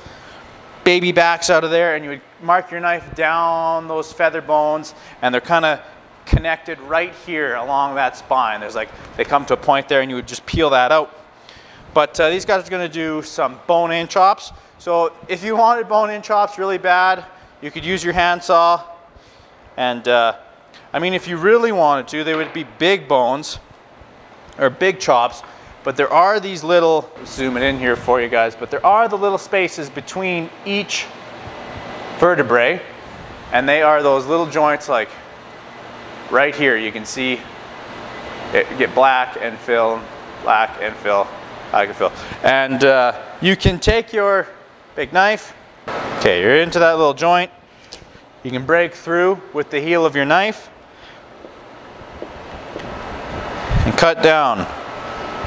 [SPEAKER 1] baby backs out of there, and you would mark your knife down those feather bones, and they're kind of connected right here along that spine. There's like, they come to a point there, and you would just peel that out. But these guys are going to do some bone-in chops. So if you wanted bone-in chops really bad, you could use your handsaw. And I mean, if you really wanted to, they would be big bones or big chops. But there are these little, zoom it in here for you guys, but there are the little spaces between each vertebrae. And they are those little joints like right here. You can see it get black and fill, black and fill. I can feel. And you can take your big knife. Okay, you're into that little joint. You can break through with the heel of your knife and cut down.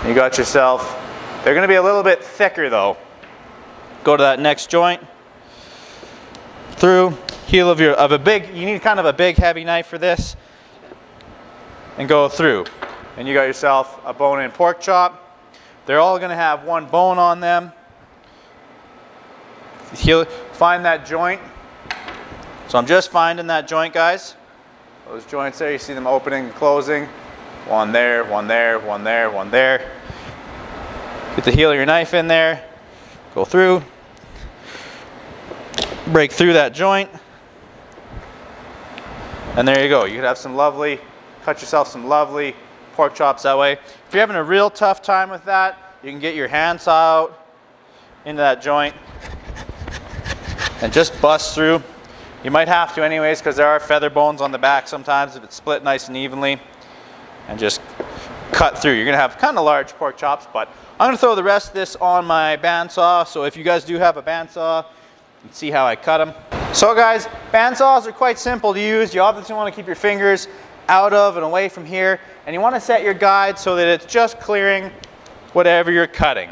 [SPEAKER 1] You got yourself, they're going to be a little bit thicker though. Go to that next joint. Through, heel of a big, you need kind of a big heavy knife for this. And go through. And you got yourself a bone-in pork chop. They're all going to have one bone on them. Find that joint. So I'm just finding that joint, guys. Those joints there, you see them opening and closing. One there, one there, one there, one there. Get the heel of your knife in there. Go through. Break through that joint. And there you go. You could have some lovely, cut yourself some lovely pork chops that way. If you're having a real tough time with that, you can get your handsaw out into that joint and just bust through. You might have to anyways, because there are feather bones on the back sometimes if it's split nice and evenly, and just cut through. You're going to have kind of large pork chops, but I'm going to throw the rest of this on my bandsaw. So if you guys do have a bandsaw, you can see how I cut them. So guys, bandsaws are quite simple to use. You obviously want to keep your fingers out of and away from here, and you want to set your guide so that it's just clearing whatever you're cutting.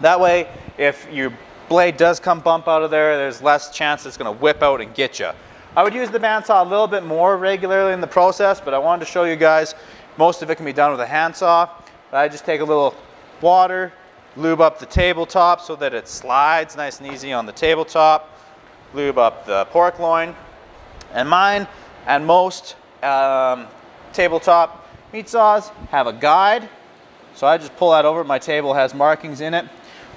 [SPEAKER 1] That way, if your blade does come bump out of there, there's less chance it's going to whip out and get you. I would use the bandsaw a little bit more regularly in the process, but I wanted to show you guys most of it can be done with a handsaw. But I just take a little water, lube up the tabletop so that it slides nice and easy on the tabletop, lube up the pork loin, and mine and most tabletop meat saws have a guide, so I just pull that over. My table has markings in it.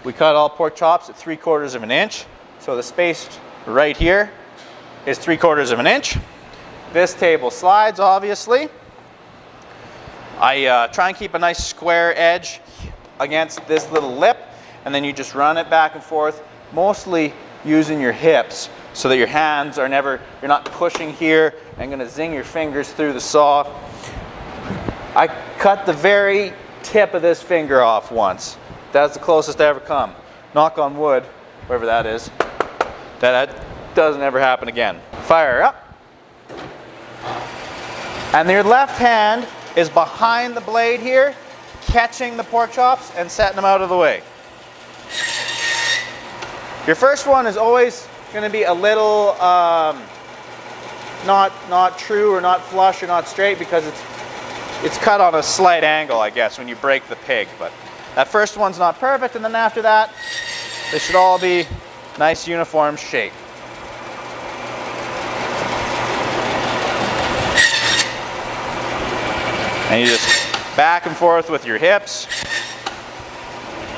[SPEAKER 1] We cut all pork chops at 3/4 of an inch, so the space right here is 3/4 of an inch. This table slides, obviously. I try and keep a nice square edge against this little lip, and then you just run it back and forth, mostly using your hips so that your hands are never, you're not pushing here and going to zing your fingers through the saw. I cut the very tip of this finger off once. That's the closest I ever come. Knock on wood, wherever that is. That doesn't ever happen again. Fire up. And your left hand is behind the blade here, catching the pork chops and setting them out of the way. Your first one is always going to be a little not true or not flush or not straight because it's cut on a slight angle, I guess, when you break the pig. But that first one's not perfect, and then after that, they should all be nice uniform shape. And you just back and forth with your hips.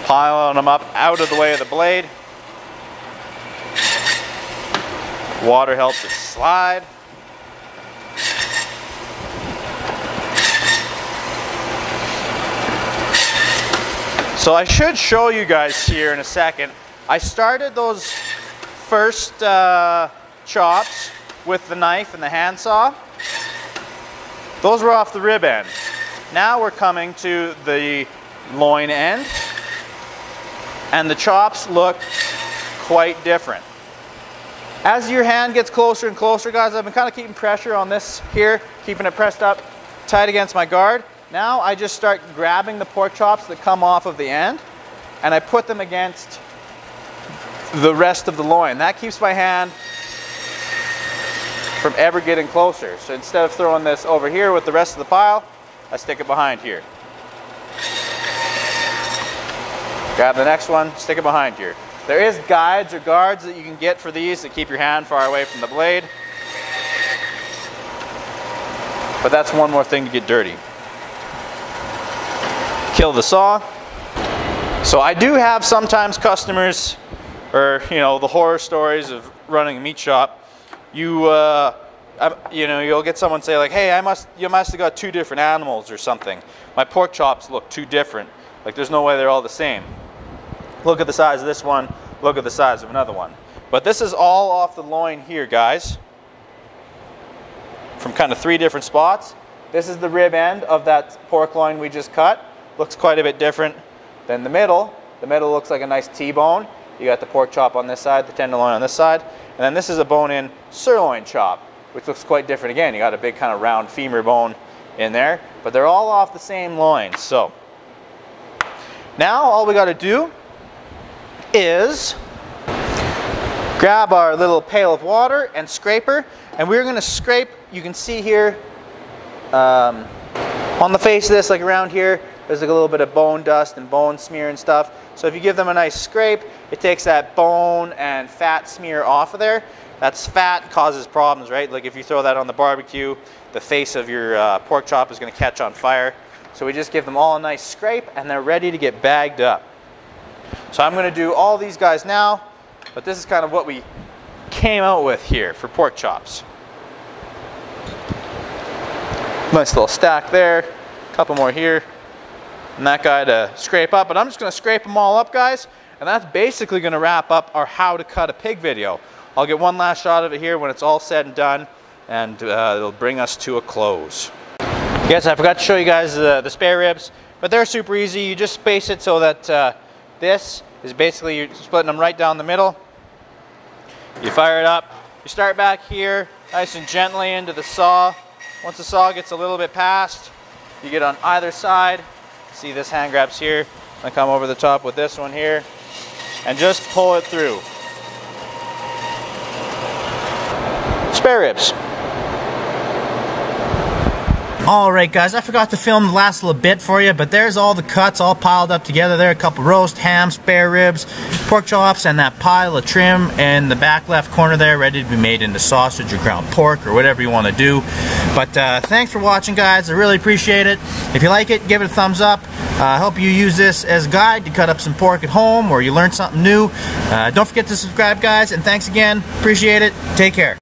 [SPEAKER 1] Piling them up out of the way of the blade. Water helps it slide. So I should show you guys here in a second. I started those first chops with the knife and the handsaw. Those were off the rib end. Now we're coming to the loin end, and the chops look quite different. As your hand gets closer and closer, guys, I've been kind of keeping pressure on this here, keeping it pressed up tight against my guard. Now I just start grabbing the pork chops that come off of the end, and I put them against the rest of the loin. That keeps my hand from ever getting closer. So instead of throwing this over here with the rest of the pile, I stick it behind here. Grab the next one, stick it behind here. There is guides or guards that you can get for these to keep your hand far away from the blade. But that's one more thing to get dirty. Kill the saw. So I do have sometimes customers, or you know, the horror stories of running a meat shop. You know, you'll get someone say like, "Hey, you must have got two different animals or something. My pork chops look too different. Like there's no way they're all the same. Look at the size of this one. Look at the size of another one." But this is all off the loin here, guys. From kind of 3 different spots. This is the rib end of that pork loin we just cut. Looks quite a bit different than the middle. The middle looks like a nice T-bone. You got the pork chop on this side, the tenderloin on this side. And then this is a bone-in sirloin chop, which looks quite different again. You got a big kind of round femur bone in there, but they're all off the same loin. So now all we got to do is grab our little pail of water and scraper, and we're going to scrape. You can see here on the face of this, like around here, there's like a little bit of bone dust and bone smear and stuff. So if you give them a nice scrape, it takes that bone and fat smear off of there. That's fat, causes problems, right? Like if you throw that on the barbecue, the face of your pork chop is going to catch on fire. So we just give them all a nice scrape, and they're ready to get bagged up. So I'm going to do all these guys now, but this is kind of what we came out with here for pork chops. Nice little stack there, a couple more here, and that guy to scrape up. But I'm just going to scrape them all up, guys, and that's basically going to wrap up our how to cut a pig video. I'll get one last shot of it here when it's all said and done, and it'll bring us to a close. Yes, I forgot to show you guys the spare ribs, but they're super easy. You just space it so that this is basically, you're splitting them right down the middle. You fire it up. You start back here, nice and gently into the saw. Once the saw gets a little bit past, you get on either side. See this hand grabs here. I come over the top with this one here, and just pull it through. Spare ribs. Alright guys, I forgot to film the last little bit for you, but there's all the cuts all piled up together there. A couple roast, ham, spare ribs, pork chops, and that pile of trim in the back left corner there, ready to be made into sausage or ground pork or whatever you want to do. But thanks for watching, guys. I really appreciate it. If you like it, give it a thumbs up. I hope you use this as a guide to cut up some pork at home, or you learned something new. Don't forget to subscribe, guys, and thanks again. Appreciate it. Take care.